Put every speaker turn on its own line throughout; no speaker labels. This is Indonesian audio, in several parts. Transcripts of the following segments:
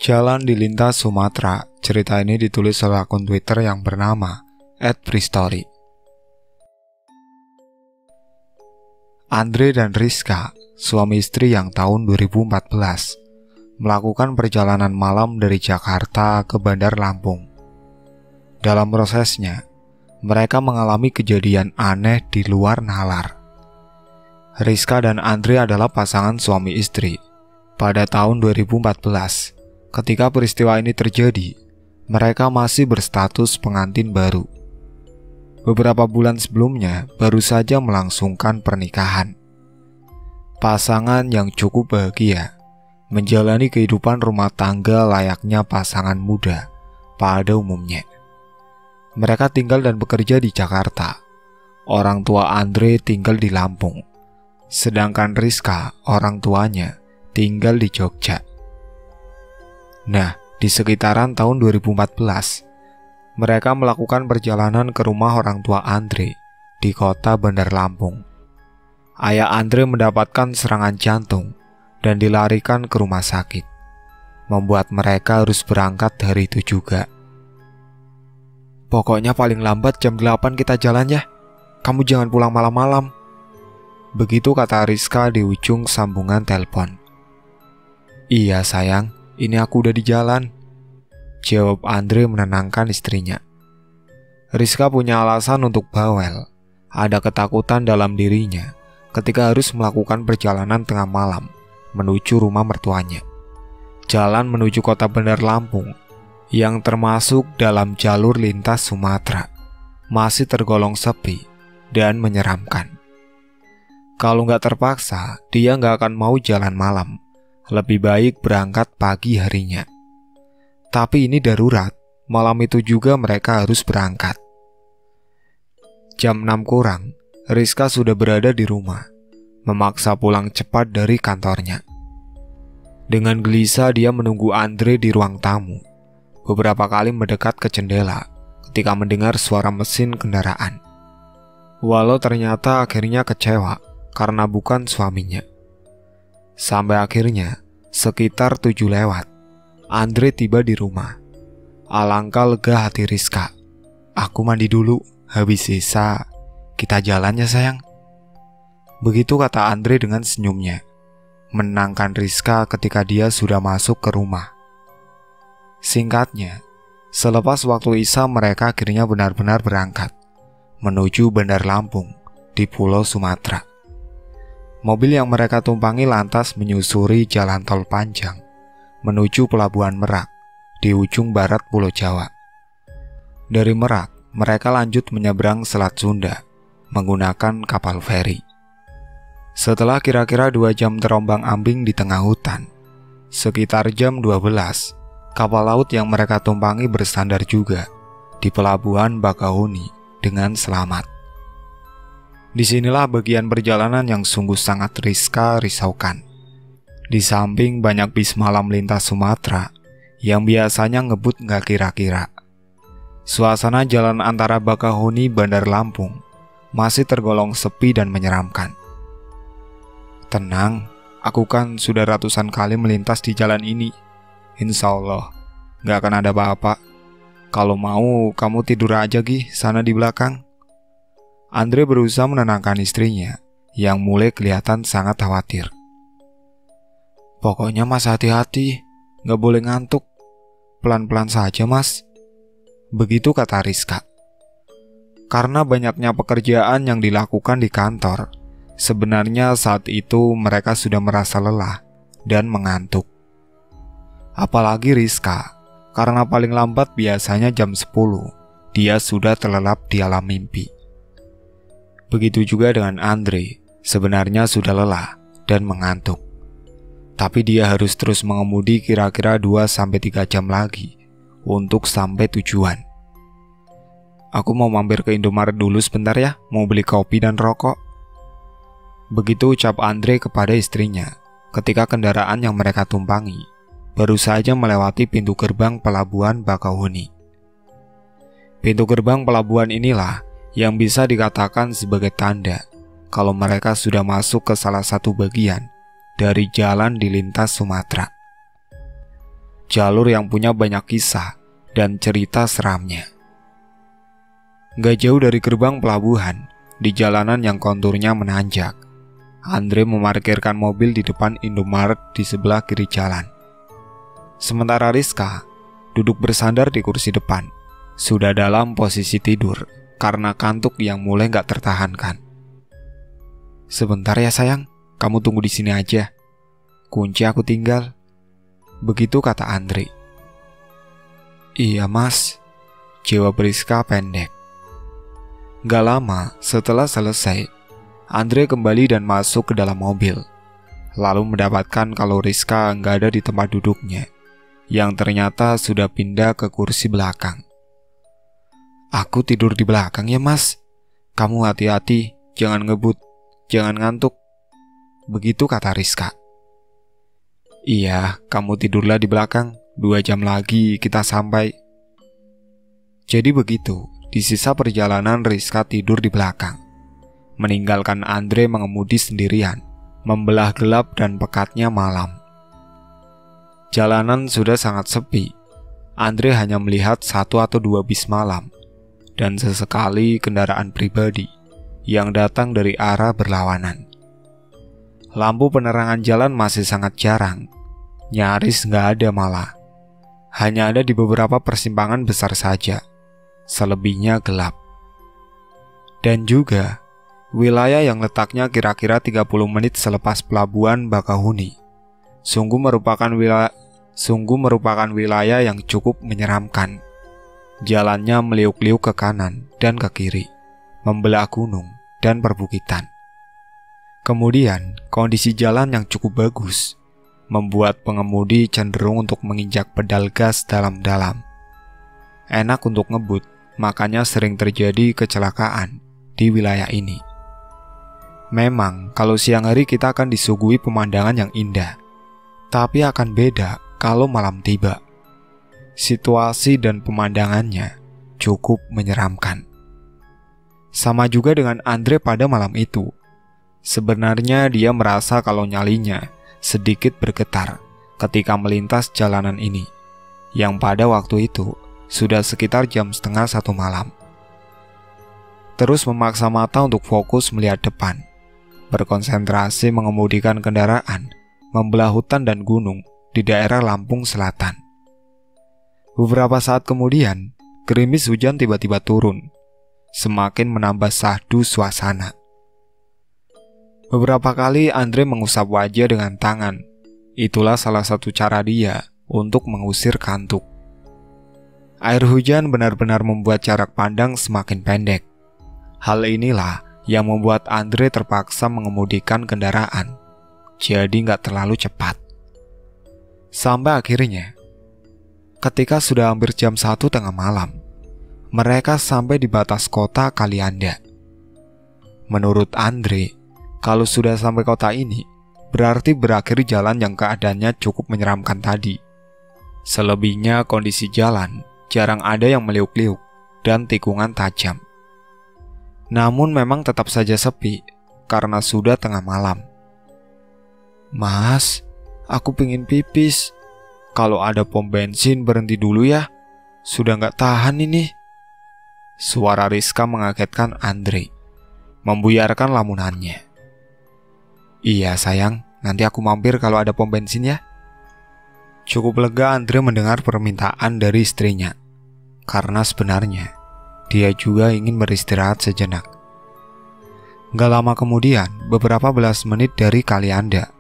Jalan di lintas Sumatera. Cerita ini ditulis oleh akun Twitter yang bernama @prestory. Andre dan Rizka, suami istri yang tahun 2014, melakukan perjalanan malam dari Jakarta ke Bandar Lampung. Dalam prosesnya, mereka mengalami kejadian aneh di luar nalar. Rizka dan Andre adalah pasangan suami istri. Pada tahun 2014, ketika peristiwa ini terjadi, mereka masih berstatus pengantin baru. Beberapa bulan sebelumnya baru saja melangsungkan pernikahan. Pasangan yang cukup bahagia menjalani kehidupan rumah tangga layaknya pasangan muda pada umumnya. Mereka tinggal dan bekerja di Jakarta. Orang tua Andre tinggal di Lampung, sedangkan Rizka, orang tuanya, tinggal di Jogja. Nah, di sekitaran tahun 2014, mereka melakukan perjalanan ke rumah orang tua Andre di kota Bandar Lampung. Ayah Andre mendapatkan serangan jantung dan dilarikan ke rumah sakit, membuat mereka harus berangkat hari itu juga. "Pokoknya paling lambat jam 8 kita jalan ya. Kamu jangan pulang malam-malam." Begitu kata Rizka di ujung sambungan telepon. "Iya sayang, ini aku udah di jalan," jawab Andre menenangkan istrinya. Rizka punya alasan untuk bawel. Ada ketakutan dalam dirinya ketika harus melakukan perjalanan tengah malam menuju rumah mertuanya. Jalan menuju kota Bandar Lampung yang termasuk dalam jalur lintas Sumatera masih tergolong sepi dan menyeramkan. Kalau nggak terpaksa, dia nggak akan mau jalan malam. Lebih baik berangkat pagi harinya. Tapi ini darurat, malam itu juga mereka harus berangkat. Jam 6 kurang, Rizka sudah berada di rumah, memaksa pulang cepat dari kantornya. Dengan gelisah dia menunggu Andre di ruang tamu. Beberapa kali mendekat ke jendela ketika mendengar suara mesin kendaraan. Walau ternyata akhirnya kecewa karena bukan suaminya. Sampai akhirnya, sekitar 7 lewat, Andre tiba di rumah. Alangkah lega hati Rizka. "Aku mandi dulu, habis sisa kita jalan ya sayang." Begitu kata Andre dengan senyumnya, menenangkan Rizka ketika dia sudah masuk ke rumah. Singkatnya, selepas waktu isya mereka akhirnya benar-benar berangkat menuju Bandar Lampung di Pulau Sumatera. Mobil yang mereka tumpangi lantas menyusuri jalan tol panjang menuju Pelabuhan Merak di ujung barat Pulau Jawa. Dari Merak, mereka lanjut menyeberang Selat Sunda menggunakan kapal feri. Setelah kira-kira 2 jam terombang-ambing di tengah hutan, sekitar jam 12, kapal laut yang mereka tumpangi bersandar juga di Pelabuhan Bakahuni dengan selamat. Disinilah bagian perjalanan yang sungguh sangat Rizka risaukan. Di samping banyak bis malam lintas Sumatera yang biasanya ngebut nggak kira-kira, suasana jalan antara Bakahuni Bandar Lampung masih tergolong sepi dan menyeramkan. "Tenang, aku kan sudah ratusan kali melintas di jalan ini. Insya Allah nggak akan ada apa-apa. Kalau mau kamu tidur aja Gi sana di belakang." Andre berusaha menenangkan istrinya yang mulai kelihatan sangat khawatir. "Pokoknya mas hati-hati, gak boleh ngantuk. Pelan-pelan saja mas." Begitu kata Rizka. Karena banyaknya pekerjaan yang dilakukan di kantor, sebenarnya saat itu mereka sudah merasa lelah dan mengantuk. Apalagi Rizka, karena paling lambat biasanya jam 10, dia sudah terlelap di alam mimpi. Begitu juga dengan Andre, sebenarnya sudah lelah dan mengantuk. Tapi dia harus terus mengemudi kira-kira 2-3 jam lagi untuk sampai tujuan. "Aku mau mampir ke Indomaret dulu sebentar ya, mau beli kopi dan rokok." Begitu ucap Andre kepada istrinya ketika kendaraan yang mereka tumpangi baru saja melewati pintu gerbang Pelabuhan Bakahuni. Pintu gerbang pelabuhan inilah yang bisa dikatakan sebagai tanda kalau mereka sudah masuk ke salah satu bagian dari jalan di lintas Sumatera. jalur yang punya banyak kisah dan cerita seramnya. Gak jauh dari gerbang pelabuhan, di jalanan yang konturnya menanjak, Andre memarkirkan mobil di depan Indomaret di sebelah kiri jalan. Sementara Rizka duduk bersandar di kursi depan, sudah dalam posisi tidur karena kantuk yang mulai gak tertahankan. "Sebentar ya sayang, kamu tunggu di sini aja. Kunci aku tinggal." Begitu kata Andre. "Iya mas," jawab Rizka pendek. Gak lama setelah selesai, Andre kembali dan masuk ke dalam mobil, lalu mendapatkan kalau Rizka gak ada di tempat duduknya, yang ternyata sudah pindah ke kursi belakang. "Aku tidur di belakang ya mas. Kamu hati-hati, jangan ngebut, jangan ngantuk." Begitu kata Rizka. "Iya, kamu tidurlah di belakang. 2 jam lagi kita sampai." Jadi begitu, di sisa perjalanan Rizka tidur di belakang, meninggalkan Andre mengemudi sendirian, membelah gelap dan pekatnya malam. Jalanan sudah sangat sepi. Andre hanya melihat 1 atau 2 bis malam, dan sesekali kendaraan pribadi yang datang dari arah berlawanan. Lampu penerangan jalan masih sangat jarang, nyaris nggak ada malah. Hanya ada di beberapa persimpangan besar saja, selebihnya gelap. Dan juga, wilayah yang letaknya kira-kira 30 menit selepas pelabuhan Bakahuni, sungguh merupakan wilayah yang cukup menyeramkan. Jalannya meliuk-liuk ke kanan dan ke kiri, membelah gunung dan perbukitan. Kemudian, kondisi jalan yang cukup bagus membuat pengemudi cenderung untuk menginjak pedal gas dalam-dalam. Enak untuk ngebut, makanya sering terjadi kecelakaan di wilayah ini. Memang, kalau siang hari kita akan disuguhi pemandangan yang indah, tapi akan beda kalau malam tiba. Situasi dan pemandangannya cukup menyeramkan. Sama juga dengan Andre pada malam itu. Sebenarnya dia merasa kalau nyalinya sedikit bergetar ketika melintas jalanan ini, yang pada waktu itu sudah sekitar jam setengah 1 malam. Terus memaksa mata untuk fokus melihat depan, berkonsentrasi mengemudikan kendaraan, membelah hutan dan gunung di daerah Lampung Selatan. Beberapa saat kemudian, gerimis hujan tiba-tiba turun, semakin menambah syahdu suasana. Beberapa kali Andre mengusap wajah dengan tangan. Itulah salah satu cara dia untuk mengusir kantuk. Air hujan benar-benar membuat jarak pandang semakin pendek. Hal inilah yang membuat Andre terpaksa mengemudikan kendaraan, jadi nggak terlalu cepat. Sampai akhirnya, ketika sudah hampir jam 1 tengah malam, mereka sampai di batas kota Kalianda. Menurut Andre, kalau sudah sampai kota ini, berarti berakhir jalan yang keadaannya cukup menyeramkan tadi. Selebihnya kondisi jalan jarang ada yang meliuk-liuk dan tikungan tajam. Namun memang tetap saja sepi karena sudah tengah malam. "Mas, aku pingin pipis. Kalau ada pom bensin berhenti dulu ya. Sudah nggak tahan ini." Suara Rizka mengagetkan Andre, membuyarkan lamunannya. "Iya sayang, nanti aku mampir kalau ada pom bensin ya." Cukup lega Andre mendengar permintaan dari istrinya, karena sebenarnya dia juga ingin beristirahat sejenak. Gak lama kemudian, beberapa belas menit dari Kalianda,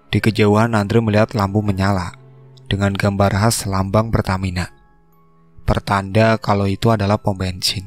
di kejauhan Andre melihat lampu menyala dengan gambar khas lambang Pertamina, pertanda kalau itu adalah pom bensin.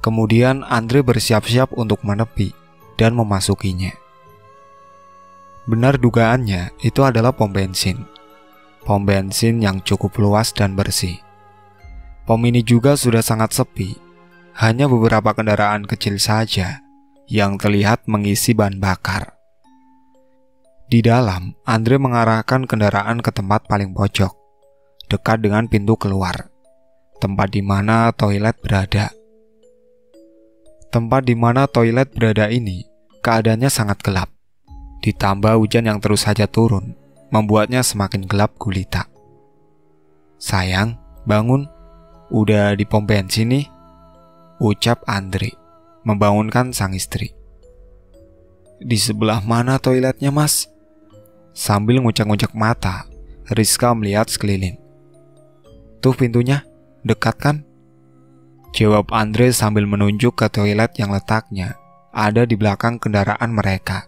Kemudian Andre bersiap-siap untuk menepi dan memasukinya. Benar dugaannya, itu adalah pom bensin. Pom bensin yang cukup luas dan bersih. Pom ini juga sudah sangat sepi. Hanya beberapa kendaraan kecil saja yang terlihat mengisi bahan bakar. Di dalam, Andre mengarahkan kendaraan ke tempat paling pojok, dekat dengan pintu keluar, tempat di mana toilet berada. Tempat di mana toilet berada ini, keadaannya sangat gelap. Ditambah hujan yang terus saja turun, membuatnya semakin gelap gulita. "Sayang, bangun. Udah di pom bensin nih," ucap Andre, membangunkan sang istri. "Di sebelah mana toiletnya, Mas?" Sambil ngucek-ngucek mata, Rizka melihat sekeliling. "Tuh pintunya, dekat kan?" jawab Andre sambil menunjuk ke toilet yang letaknya ada di belakang kendaraan mereka.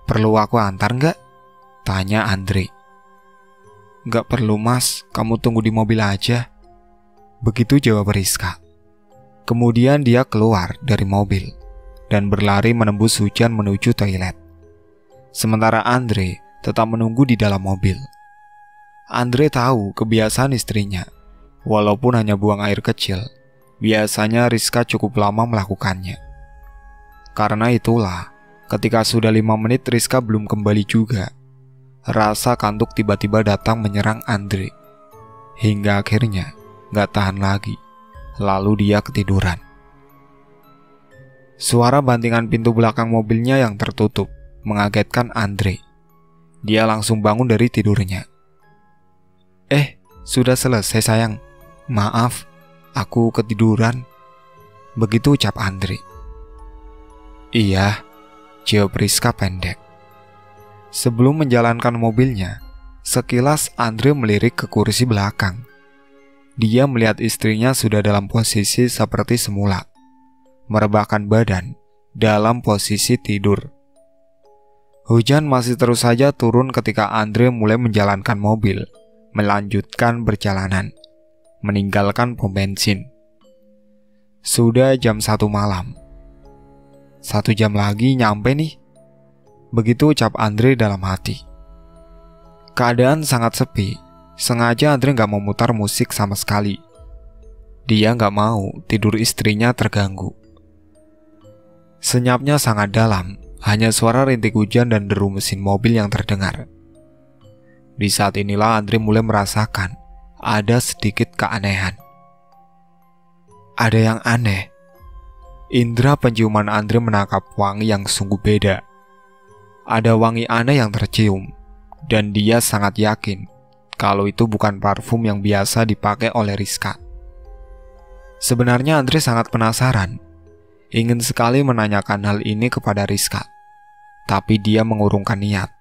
"Perlu aku antar nggak?" tanya Andre. "Nggak perlu, Mas, kamu tunggu di mobil aja," begitu jawab Rizka. Kemudian dia keluar dari mobil dan berlari menembus hujan menuju toilet. Sementara Andre tetap menunggu di dalam mobil. Andre tahu kebiasaan istrinya. Walaupun hanya buang air kecil, biasanya Rizka cukup lama melakukannya. Karena itulah, ketika sudah 5 menit Rizka belum kembali juga, rasa kantuk tiba-tiba datang menyerang Andre. Hingga akhirnya gak tahan lagi, lalu dia ketiduran. Suara bantingan pintu belakang mobilnya yang tertutup mengagetkan Andre. Dia langsung bangun dari tidurnya. Sudah selesai sayang. Maaf, aku ketiduran," begitu ucap Andre. "Iya," jawab Rizka pendek. Sebelum menjalankan mobilnya, sekilas Andre melirik ke kursi belakang. Dia melihat istrinya sudah dalam posisi seperti semula, merebahkan badan dalam posisi tidur. Hujan masih terus saja turun ketika Andre mulai menjalankan mobil, melanjutkan perjalanan, meninggalkan pom bensin. Sudah jam 1 malam. 1 jam lagi nyampe nih, begitu ucap Andre dalam hati. Keadaan sangat sepi. Sengaja Andre gak mau mutar musik sama sekali. Dia gak mau tidur istrinya terganggu. Senyapnya sangat dalam. Hanya suara rintik hujan dan deru mesin mobil yang terdengar. Di saat inilah Andre mulai merasakan ada sedikit keanehan. Ada yang aneh. Indra penciuman Andre menangkap wangi yang sungguh beda. Ada wangi aneh yang tercium, dan dia sangat yakin kalau itu bukan parfum yang biasa dipakai oleh Rizka. Sebenarnya Andre sangat penasaran, ingin sekali menanyakan hal ini kepada Rizka. Tapi dia mengurungkan niat,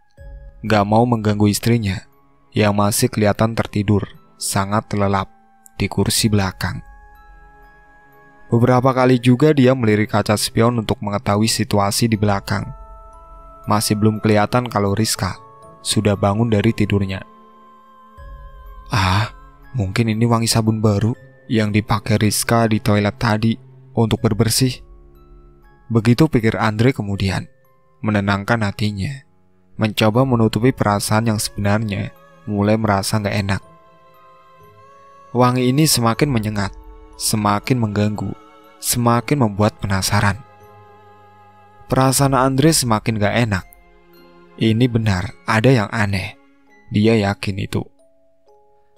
gak mau mengganggu istrinya yang masih kelihatan tertidur sangat terlelap di kursi belakang. Beberapa kali juga dia melirik kaca spion untuk mengetahui situasi di belakang. Masih belum kelihatan kalau Rizka sudah bangun dari tidurnya. Mungkin ini wangi sabun baru yang dipakai Rizka di toilet tadi untuk berbersih. Begitu pikir Andre kemudian, menenangkan hatinya, mencoba menutupi perasaan yang sebenarnya mulai merasa gak enak. Wangi ini semakin menyengat, semakin mengganggu, semakin membuat penasaran. Perasaan Andre semakin gak enak. Ini benar ada yang aneh. Dia yakin itu.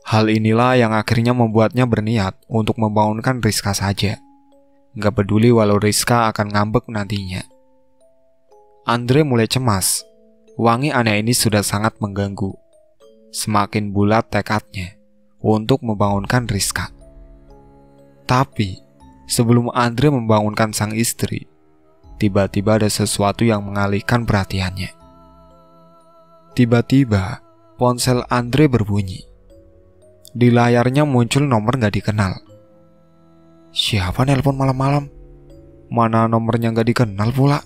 Hal inilah yang akhirnya membuatnya berniat untuk membangunkan Rizka saja. Gak peduli walau Rizka akan ngambek nantinya. Andre mulai cemas. Wangi aneh ini sudah sangat mengganggu. Semakin bulat tekadnya untuk membangunkan Rizka. Tapi sebelum Andre membangunkan sang istri, tiba-tiba ada sesuatu yang mengalihkan perhatiannya. Tiba-tiba ponsel Andre berbunyi. Di layarnya muncul nomor gak dikenal. Siapa nelpon malam-malam? Mana nomornya gak dikenal pula?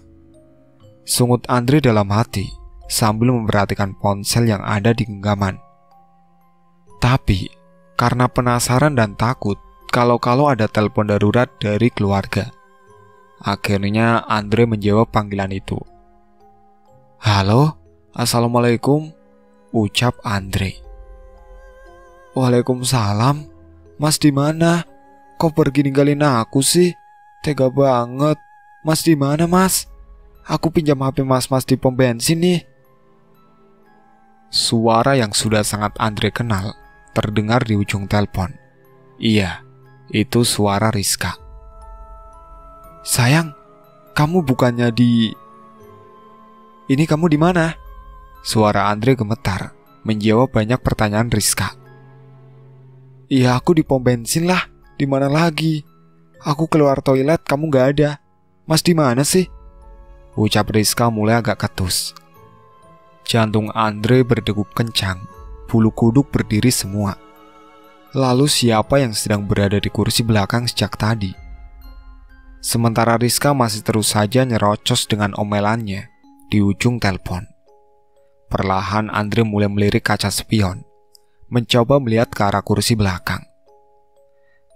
Sungut Andre dalam hati sambil memperhatikan ponsel yang ada di genggaman. Tapi karena penasaran dan takut kalau ada telepon darurat dari keluarga, akhirnya Andre menjawab panggilan itu. "Halo, assalamualaikum," ucap Andre. "Waalaikumsalam. Mas di mana? Kok pergi ninggalin aku sih? Tega banget. Mas di mana, Mas? Aku pinjam HP Mas di pom bensin nih." Suara yang sudah sangat Andre kenal terdengar di ujung telepon. Iya, itu suara Rizka. "Sayang, kamu bukannya di... Ini kamu di mana?" Suara Andre gemetar menjawab banyak pertanyaan Rizka. Iya, aku di pom bensin lah. Di mana lagi? Aku keluar toilet, kamu gak ada. Mas di mana sih? Ucap Rizka mulai agak ketus. Jantung Andre berdegup kencang. Bulu kuduk berdiri semua. Lalu siapa yang sedang berada di kursi belakang sejak tadi? Sementara Rizka masih terus saja nyerocos dengan omelannya di ujung telepon. Perlahan Andre mulai melirik kaca spion, mencoba melihat ke arah kursi belakang.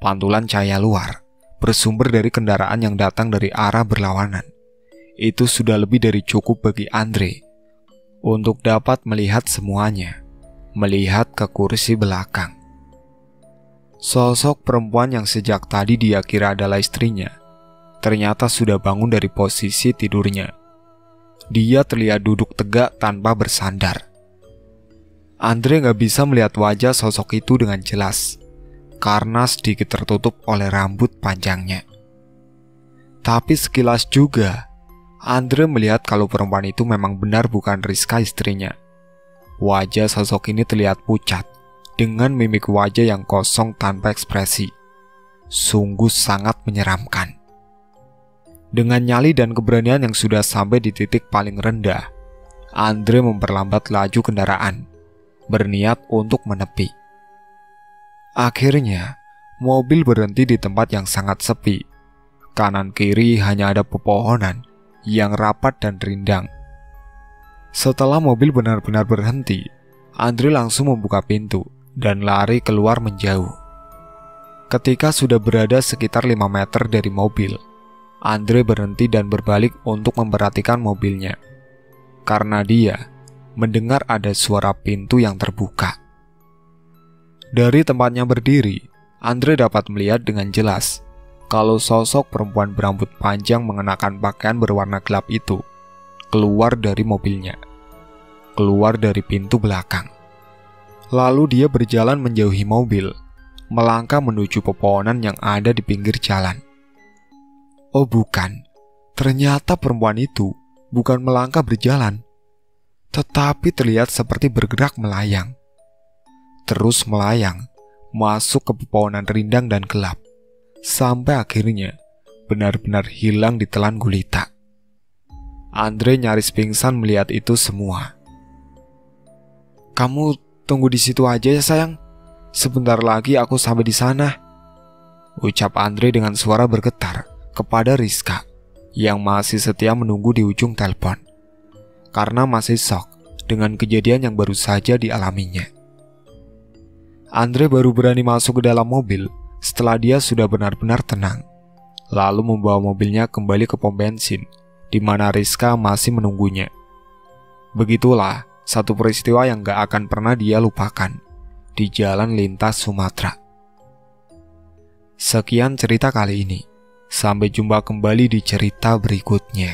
Pantulan cahaya luar bersumber dari kendaraan yang datang dari arah berlawanan. Itu sudah lebih dari cukup bagi Andre untuk dapat melihat semuanya, melihat ke kursi belakang. Sosok perempuan yang sejak tadi dia kira adalah istrinya, ternyata sudah bangun dari posisi tidurnya. Dia terlihat duduk tegak tanpa bersandar. Andre gak bisa melihat wajah sosok itu dengan jelas, karena sedikit tertutup oleh rambut panjangnya. Tapi sekilas juga, Andre melihat kalau perempuan itu memang benar bukan Rizka istrinya. Wajah sosok ini terlihat pucat, dengan mimik wajah yang kosong tanpa ekspresi. Sungguh sangat menyeramkan. Dengan nyali dan keberanian yang sudah sampai di titik paling rendah, Andre memperlambat laju kendaraan, berniat untuk menepi. Akhirnya, mobil berhenti di tempat yang sangat sepi. Kanan kiri hanya ada pepohonan yang rapat dan rindang. Setelah mobil benar-benar berhenti, Andre langsung membuka pintu dan lari keluar menjauh. Ketika sudah berada sekitar 5 meter dari mobil, Andre berhenti dan berbalik untuk memperhatikan mobilnya. Karena dia mendengar ada suara pintu yang terbuka. Dari tempatnya berdiri, Andre dapat melihat dengan jelas kalau sosok perempuan berambut panjang mengenakan pakaian berwarna gelap itu keluar dari mobilnya, keluar dari pintu belakang. Lalu dia berjalan menjauhi mobil, melangkah menuju pepohonan yang ada di pinggir jalan. Oh bukan, ternyata perempuan itu bukan melangkah berjalan, tetapi terlihat seperti bergerak melayang. Terus melayang, masuk ke pepohonan rindang dan gelap, sampai akhirnya benar-benar hilang ditelan gulita. Andre nyaris pingsan melihat itu semua. Kamu tunggu di situ aja ya sayang, sebentar lagi aku sampai di sana, ucap Andre dengan suara bergetar kepada Rizka yang masih setia menunggu di ujung telepon, karena masih shock dengan kejadian yang baru saja dialaminya. Andre baru berani masuk ke dalam mobil setelah dia sudah benar-benar tenang, lalu membawa mobilnya kembali ke pom bensin di mana Rizka masih menunggunya. Begitulah satu peristiwa yang gak akan pernah dia lupakan di jalan lintas Sumatera. Sekian cerita kali ini. Sampai jumpa kembali di cerita berikutnya.